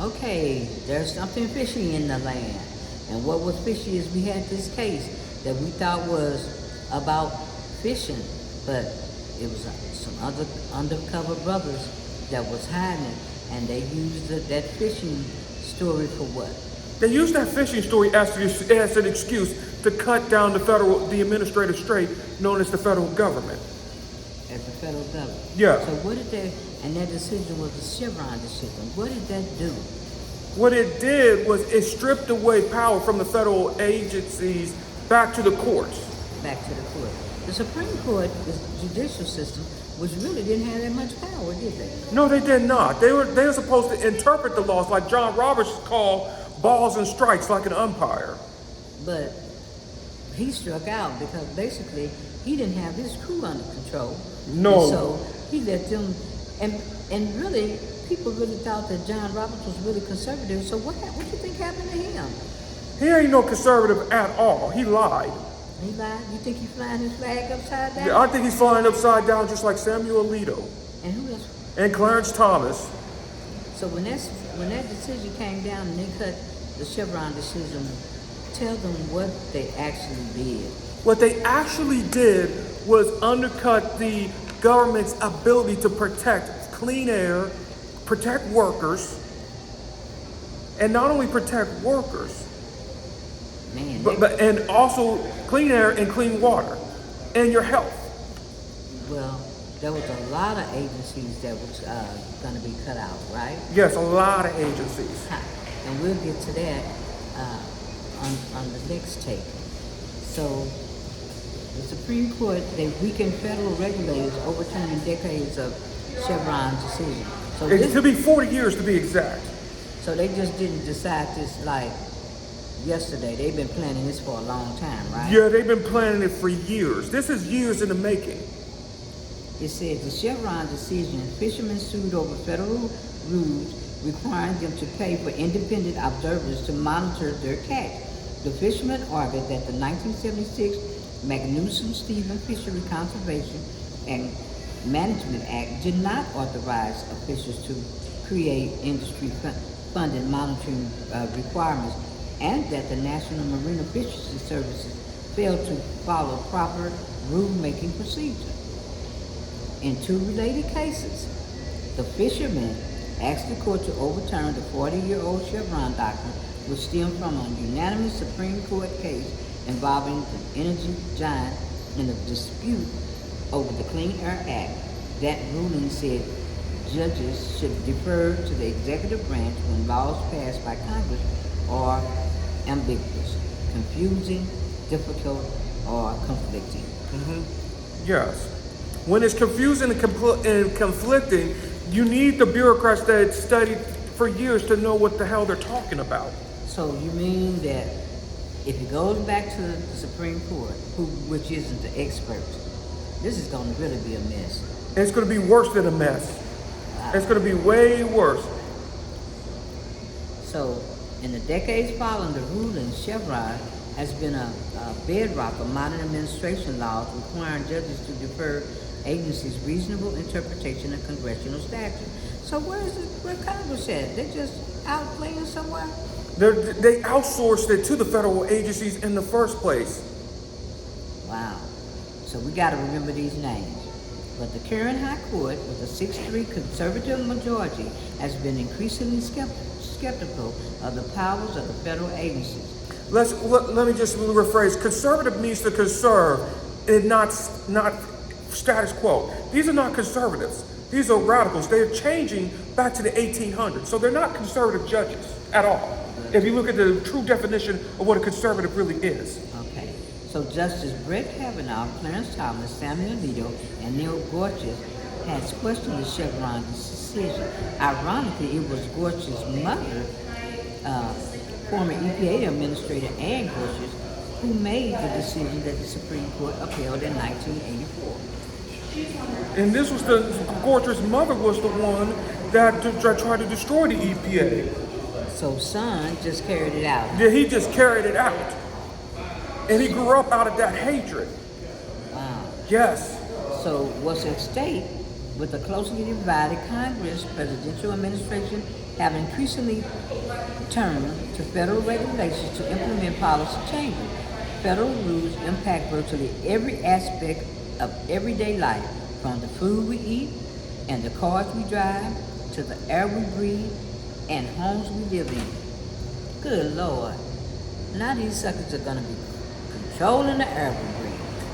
okay, there's something fishy in the land. And what was fishy is we had this case that we thought was about fishing, but it was some other undercover brothers that was hiding it, and they used that fishing story for what? They used that fishing story as an excuse to cut down the administrative state known as the federal government. As the federal government. Yeah. So what did they, and that decision was the Chevron decision. What did that do? What it did was it stripped away power from the federal agencies back to the courts. Back to the court. The Supreme Court, the judicial system, which really didn't have that much power, did they? No, they did not. They were supposed to interpret the laws like John Roberts called balls and strikes, like an umpire. But he struck out because basically he didn't have his crew under control. No. And so he let them, and really, people really thought that John Roberts was really conservative. So what do you think happened to him? He ain't no conservative at all. He lied. He lied? You think he's flying his flag upside down? Yeah, I think he's flying upside down just like Samuel Alito. And who else? And Clarence Thomas. So when that decision came down and they cut the Chevron decision, tell them what they actually did. What they actually did was undercut the government's ability to protect clean air, protect workers, and not only protect workers, Man, but and also clean air and clean water, and your health. well, there was a lot of agencies that was going to be cut out, right? Yes, a lot of agencies. And we'll get to that on the next take. So the Supreme Court, they weakened federal regulators, overturning decades of Chevron decision. So It could be 40 years to be exact. So they just didn't decide this like yesterday. They've been planning this for a long time, right? Yeah, they've been planning it for years. This is years in the making. It says the Chevron decision, fishermen sued over federal rules requiring them to pay for independent observers to monitor their catch. The fishermen argued that the 1976 Magnuson-Stevens Fishery Conservation and Management Act did not authorize officials to create industry-funded monitoring requirements, and that the National Marine Fisheries Services failed to follow proper rulemaking procedure. In two related cases, the fishermen asked the court to overturn the 40-year-old Chevron doctrine, which stemmed from a unanimous Supreme Court case involving the energy giant in a dispute over the Clean Air Act. That ruling said judges should defer to the executive branch when laws passed by Congress are ambiguous, confusing, difficult, or conflicting. Yes. When it's confusing and conflicting, you need the bureaucrats that studied for years to know what the hell they're talking about. So you mean that if it goes back to the Supreme Court, which isn't the experts, this is going to really be a mess. And it's going to be worse than a mess. It's going to be way worse. So in the decades following the ruling, Chevron has been a bedrock of modern administration laws requiring judges to defer agencies' reasonable interpretation of congressional statute. So where Congress at? They're just out playing somewhere? They outsourced it to the federal agencies in the first place. Wow. So we got to remember these names. But the current High Court, with a 6-3 conservative majority, has been increasingly skeptical of the powers of the federal agencies. Let me just rephrase. Conservative means to conserve, and not status quo. These are not conservatives. These are radicals. They're changing back to the 1800s. So they're not conservative judges at all. If you look at the true definition of what a conservative really is. Okay. So Justice Brett Kavanaugh, Clarence Thomas, Samuel Alito, and Neil Gorsuch has questioned the Chevron decision. Ironically, it was Gorsuch's mother, former EPA Administrator Ann Gorsuch, who made the decision that the Supreme Court upheld in 1984. And this was Gorsuch's mother was the one that tried to destroy the EPA. So son just carried it out. Yeah, he just carried it out. And he grew up out of that hatred. Wow. Yes. So what's at stake with a closely divided Congress, presidential administration, have increasingly turned to federal regulations to implement policy changes. Federal rules impact virtually every aspect of everyday life, from the food we eat and the cars we drive to the air we breathe and homes we live in. Good Lord. Now these suckers are gonna be controlling the air we breathe.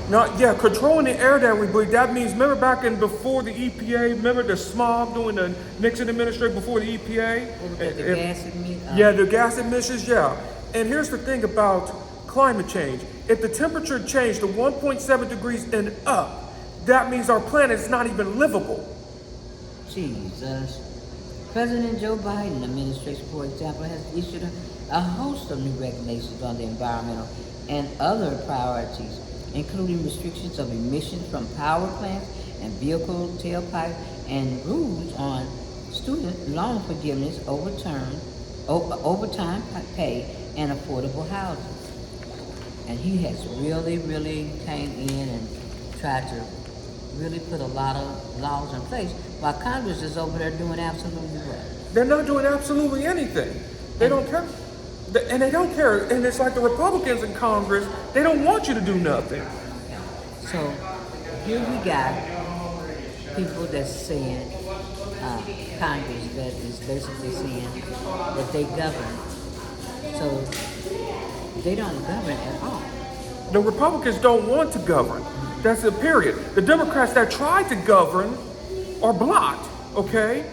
Now, yeah, controlling the air that we breathe. That means, remember back in before the EPA, remember the smog during the Nixon administration before the EPA? What was that, the gas emission? Yeah, the gas emissions, yeah. And here's the thing about climate change. If the temperature changed to 1.7 degrees and up, that means our planet is not even livable. Jesus. President Joe Biden administration, for example, has issued a host of new regulations on the environmental and other priorities, including restrictions of emissions from power plants and vehicle tailpipes and rules on student loan forgiveness, overtime pay, and affordable housing. And he has really came in and tried to really put a lot of laws in place, while Congress is over there doing absolutely what? They're not doing absolutely anything. They don't care. And they don't care. And it's like the Republicans in Congress, they don't want you to do nothing. So here we got people that's saying, Congress that is basically saying that they govern. So they don't govern at all. The Republicans don't want to govern. That's the period. The Democrats that try to govern are blocked, okay?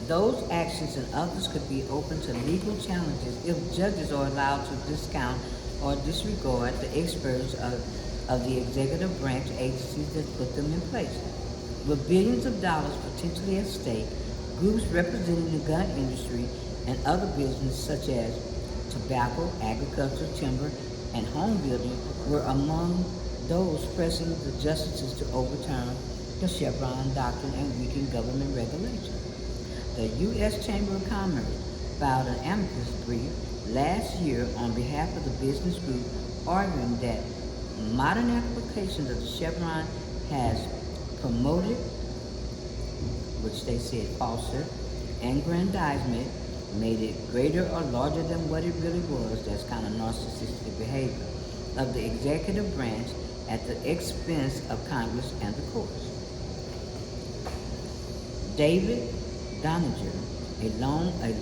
Those actions and others could be open to legal challenges if judges are allowed to discount or disregard the experts of the executive branch agencies that put them in place. With billions of dollars potentially at stake, groups representing the gun industry and other businesses such as tobacco, agriculture, timber, and home building were among those pressing the justices to overturn the Chevron doctrine and weaken government regulation. The U.S. Chamber of Commerce filed an amicus brief last year on behalf of the business group, arguing that modern applications of the Chevron has promoted, which they said falsehood, aggrandizement, made it greater or larger than what it really was. That's kind of narcissistic behavior of the executive branch at the expense of Congress and the courts. David Doninger, a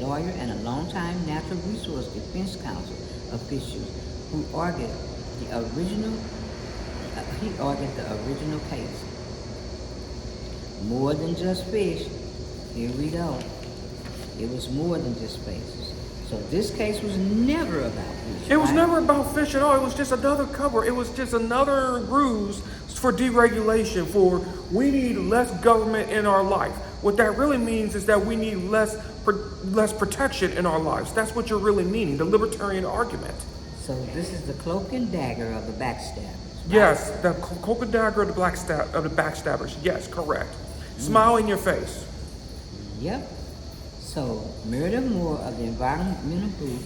lawyer and a longtime Natural Resource Defense Council official who argued the original case. More than just fish. Here we go. It was more than just fish. So this case was never about fish. It was never about fish at all. It was just another cover. It was just another ruse for deregulation, for we need less government in our life. What that really means is that we need less protection in our lives. That's what you're really meaning, the libertarian argument. So this is the cloak and dagger of the backstabbers. Right? Yes, the cloak and dagger of the backstabbers. Yes, correct. Smile in your face. Yep. So Meredith Moore of the environmental group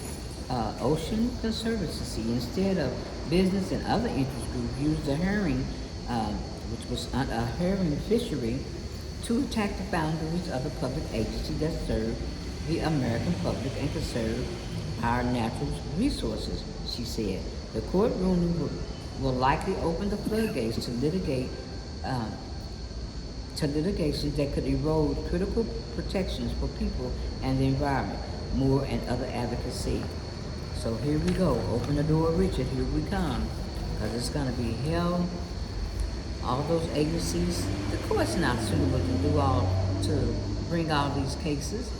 Ocean Conservancy, instead of business and other interest groups, used the herring, which was a herring fishery, to attack the boundaries of the public agency that serve the American public and conserve our natural resources, she said. The court ruling will likely open the floodgates to litigation that could erode critical protections for people and the environment, Moore and other advocates said. So here we go. Open the door, Richard. Here we come. Because it's going to be hell. All those agencies, the court's not suitable to bring all these cases.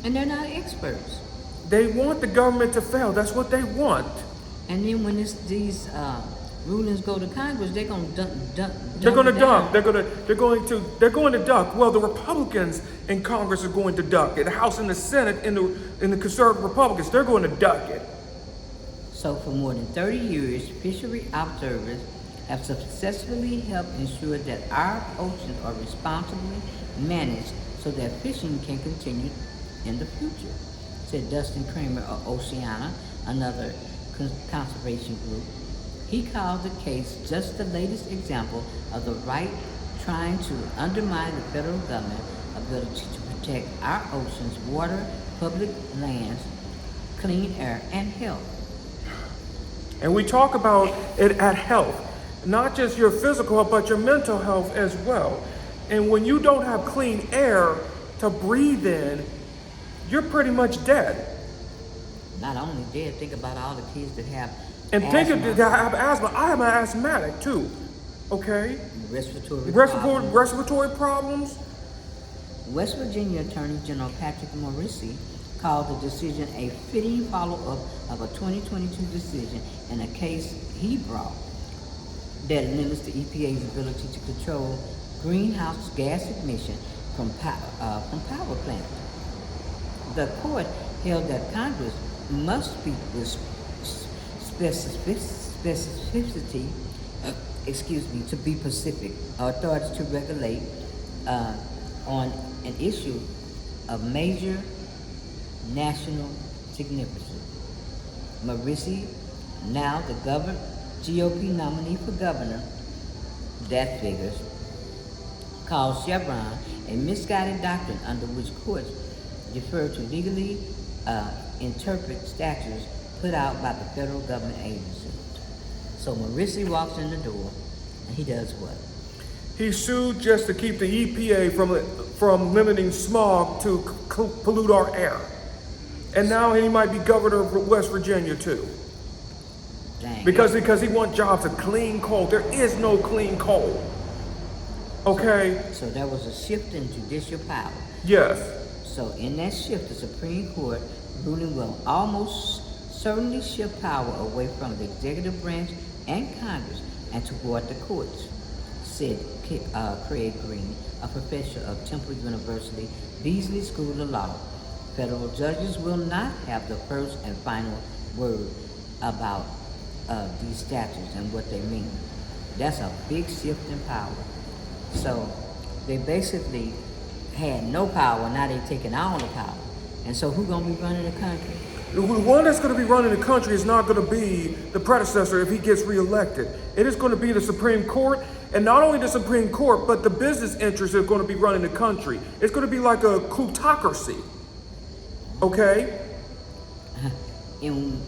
And they're not experts. They want the government to fail. That's what they want. And then when these rulings go to Congress, they're going to dump. They're going to duck. They're going to duck. Well, the Republicans in Congress are going to duck it. The House and the Senate and the conservative Republicans, they're going to duck it. So for more than 30 years, fishery observers have successfully helped ensure that our oceans are responsibly managed so that fishing can continue in the future, said Dustin Kramer of Oceana, another conservation group. He called the case just the latest example of the right trying to undermine the federal government ability to protect protect our oceans, water, public lands, clean air, and health. And we talk about it at health, not just your physical health, but your mental health as well. And when you don't have clean air to breathe in, you're pretty much dead. Not only dead, think about all the kids that have And think of asthma, that, I have asthma. I am an asthmatic too. Okay? respiratory problems. Respiratory problems. West Virginia Attorney General Patrick Morrisey called the decision a fitting follow-up of a 2022 decision in a case he brought that limits the EPA's ability to control greenhouse gas emission from power plants. The court held that Congress must speak with specificity, to be specific, authorities to regulate on an issue of major national significance. Morrisey, now the GOP nominee for governor, that figures, called Chevron a misguided doctrine under which courts defer to legally interpret statutes put out by the federal government agency. So Morrisey walks in the door, and he does what? He sued just to keep the EPA from limiting smog to pollute our air. And now he might be governor of West Virginia too. Dang. Because he wants jobs of clean coal. There is no clean coal. Okay? So there was a shift in judicial power. Yes. So in that shift, the Supreme Court ruling will almost certainly shift power away from the executive branch and Congress and toward the courts, said Craig Green, a professor of Temple University, Beasley School of Law. Federal judges will not have the first and final word about these statutes and what they mean. That's a big shift in power. So they basically had no power, now they're taking all the power. And so who's gonna be running the country? The one that's going to be running the country is not going to be the predecessor if he gets reelected. It is going to be the Supreme Court, and not only the Supreme Court, but the business interests are going to be running the country. It's going to be like a plutocracy. Okay? In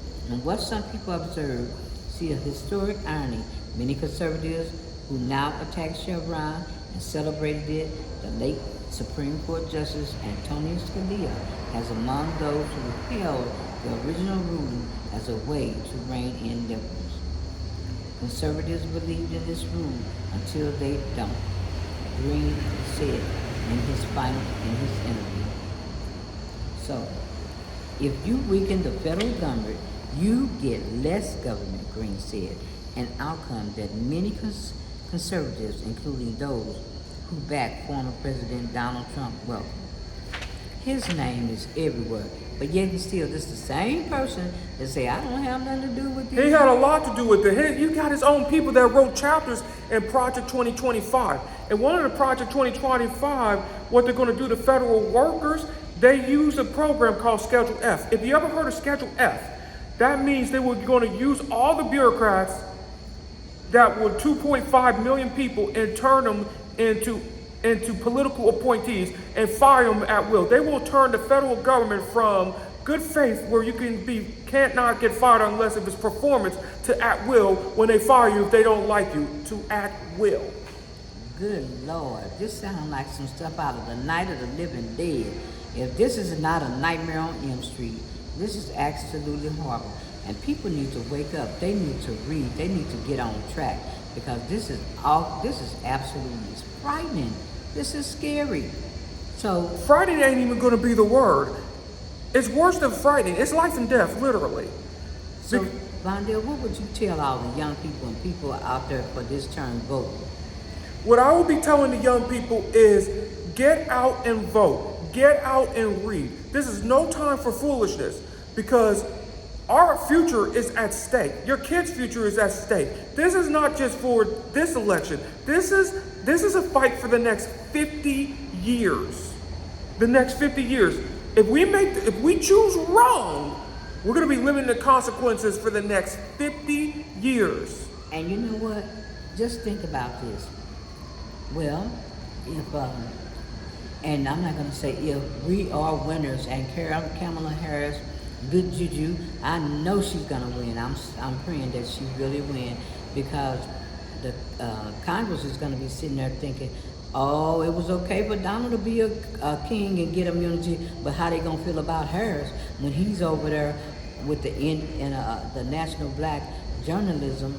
what some people observe, see a historic irony. Many conservatives who now attack Chevron and celebrated it, the late Supreme Court Justice Antonin Scalia has among those who held the original ruling as a way to rein in liberals. Conservatives believed in this rule until they don't, Green said in his interview. So, if you weaken the federal government, you get less government, Green said, an outcome that many conservatives, including those who backed former President Donald Trump, welcome. His name is everywhere, but yet and still, this is the same person that say, I don't have nothing to do with this. He had a lot to do with it. You got his own people that wrote chapters in Project 2025. And one of the Project 2025, what they're going to do to federal workers, they use a program called Schedule F. If you ever heard of Schedule F, that means they were going to use all the bureaucrats that were 2.5 million people and turn them into political appointees and fire them at will. They will turn the federal government from good faith, where you can't not get fired unless if it's performance, to at will when they fire you if they don't like you, to at will. Good Lord, this sounds like some stuff out of the Night of the Living Dead. If this is not a Nightmare on Elm Street, this is absolutely horrible. And people need to wake up. They need to read. They need to get on track, because this is absolutely frightening. This is scary. So Frightening ain't even going to be the word. It's worse than frightening. It's life and death, literally. So Vondell, what would you tell all the young people and people out there for this term voting? What I will be telling the young people is get out and vote. Get out and read. This is no time for foolishness, because our future is at stake. Your kids' future is at stake. This is not just for this election. This is a fight for the next 50 years. The next 50 years. If we choose wrong, we're going to be living the consequences for the next 50 years. And you know what? and I'm not gonna say if, we are winners, and Kamala Harris, good juju. I know she's gonna win. I'm praying that she really win, because the Congress is gonna be sitting there thinking, oh, it was okay for Donald to be a king and get immunity, but how they gonna feel about Harris when he's over there with the National Black Journalism,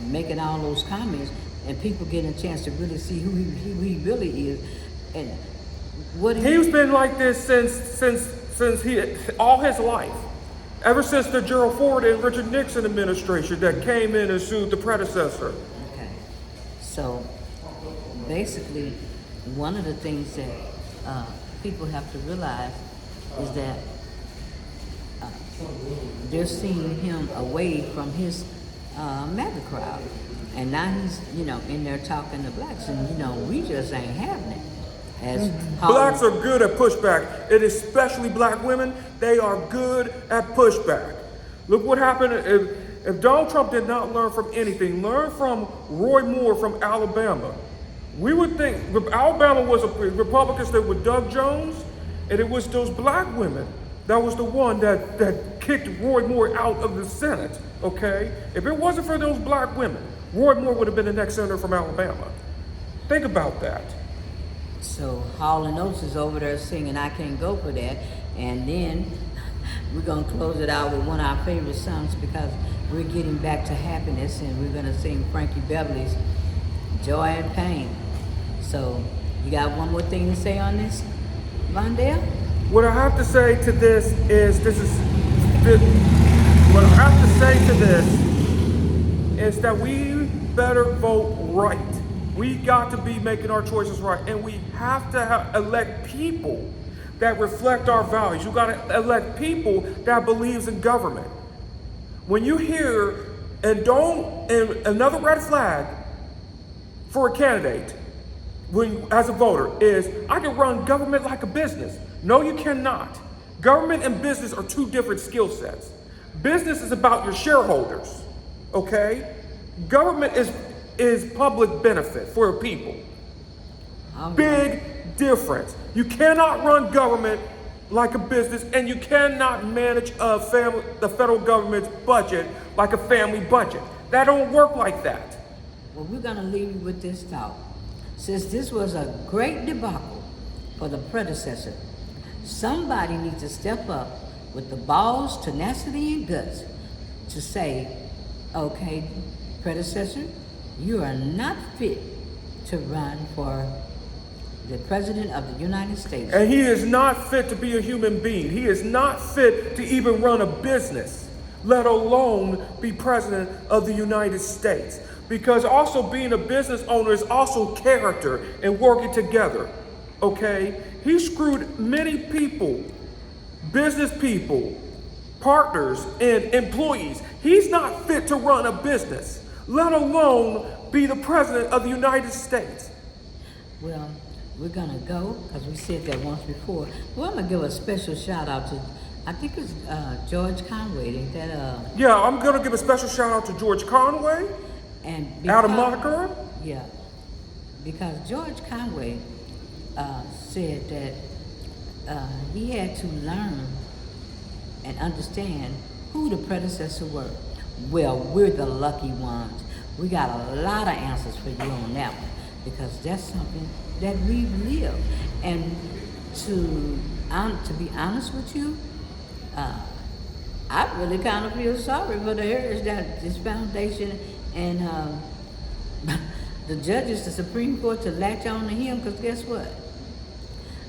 making all those comments, and people getting a chance to really see who he really is, and what He's been like this since he all his life. Ever since the Gerald Ford and Richard Nixon administration that came in and sued the predecessor. Okay, so basically, one of the things that people have to realize is that they're seeing him away from his MAGA crowd. And now he's, in there talking to blacks, and, we just ain't having it. As Blacks are good at pushback, and especially black women, they are good at pushback. Look what happened if Donald Trump did not learn from anything, learn from Roy Moore from Alabama. We would think Alabama was Republicans that were Doug Jones, and it was those black women that was the one that kicked Roy Moore out of the Senate, okay? If it wasn't for those black women, Roy Moore would have been the next senator from Alabama. Think about that. So Hall and Oates is over there singing "I Can't Go For That," and then we're gonna close it out with one of our favorite songs, because we're getting back to happiness, and we're gonna sing Frankie Beverly's "Joy and Pain." So you got one more thing to say on this, Vondale? What I have to say to this is what I have to say to this is that we better vote right. We got to be making our choices right, and we have to elect people that reflect our values. You got to elect people that believes in government. When you hear and another red flag for a candidate, as a voter, is I can run government like a business. No, you cannot. Government and business are two different skill sets. Business is about your shareholders, okay? Government is public benefit for people. Big difference. You cannot run government like a business, and you cannot manage the federal government's budget like a family budget. That don't work like that. Well, we're gonna leave you with this thought. Since this was a great debacle for the predecessor, somebody needs to step up with the balls, tenacity, and guts to say, okay, predecessor, you are not fit to run for the President of the United States. And he is not fit to be a human being. He is not fit to even run a business, let alone be President of the United States. Because also being a business owner is also character and working together, okay? He screwed many people, business people, partners, and employees. He's not fit to run a business, let alone be the President of the United States. Well, we're gonna go, because we said that once before. Well, I'm gonna give a special shout out to, I think it's George Conway. Ain't that Yeah, I'm gonna give a special shout out to George Conway. And Out of Monaco? Yeah, because George Conway said that he had to learn and understand who the predecessors were. Well, we're the lucky ones. We got a lot of answers for you on that one, because that's something that we've lived. And to be honest with you, I really kind of feel sorry for the heirs that this foundation and the judges, the Supreme Court, to latch on to him, because guess what?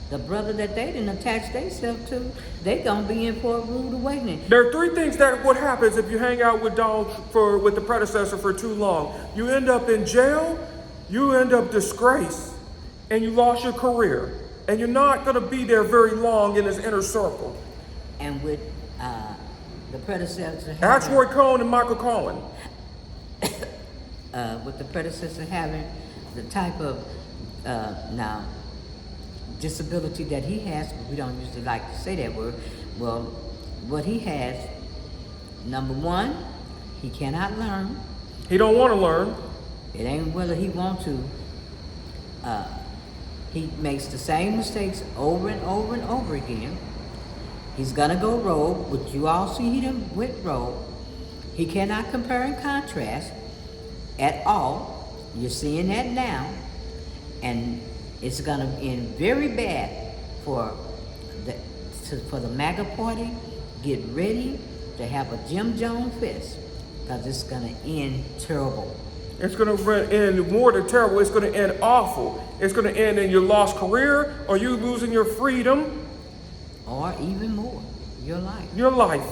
The brother that they didn't attach themselves to, they gonna be in for a rude awakening. There are three things that what happens if you hang out with with the predecessor for too long. You end up in jail, you end up disgraced, and you lost your career. And you're not gonna be there very long in his inner circle. And with the predecessor, That's Roy Cohn and Michael Cohen. with the predecessor having the type of now disability that he has, but we don't usually like to say that word. Well, what he has, number one, he cannot learn. He don't want to learn. It ain't whether he want to. He makes the same mistakes over and over and over again. He's gonna go rogue, which you all see he done went rogue. He cannot compare and contrast at all. You're seeing that now. And it's gonna end very bad for the MAGA party. Get ready to have a Jim Jones fest, because it's gonna end terrible. It's going to end more than terrible. It's going to end awful. It's going to end in your lost career, or you losing your freedom, Or even more, your life. your life.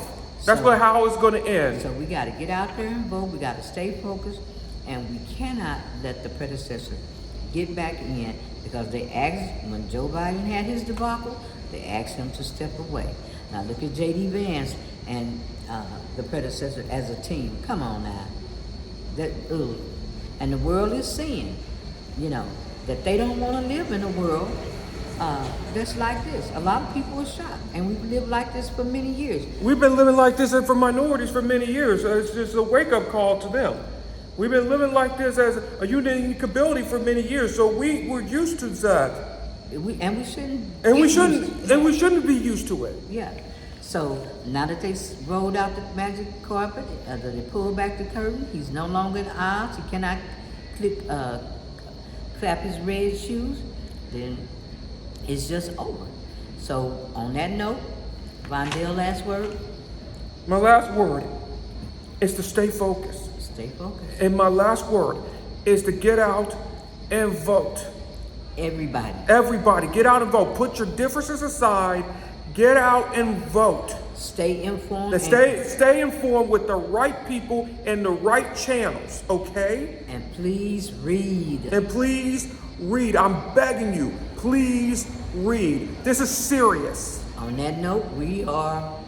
That's how it's going to end. So we gotta get out there and vote, we gotta stay focused, and we cannot let the predecessor get back in, because they asked, when Joe Biden had his debacle, they asked him to step away. Now look at J.D. Vance and the predecessor as a team. Come on now. And the world is seeing, that they don't want to live in a world that's like this. A lot of people are shocked, and we've lived like this for many years. We've been living like this for minorities for many years. It's just a wake-up call to them. We've been living like this as a unique ability for many years, so we're used to that. We shouldn't. And we shouldn't be used to it. Yeah. So now that they rolled out the magic carpet, they pulled back the curtain, he's no longer in the aisles. He cannot clap his red shoes. Then it's just over. So on that note, Vondell, last word. My last word is to stay focused. Stay focused. And my last word is to get out and vote. Everybody, get out and vote. Put your differences aside. Get out and vote. Stay informed. Stay informed with the right people and the right channels, okay? And please read. I'm begging you, please read. This is serious. On that note, we are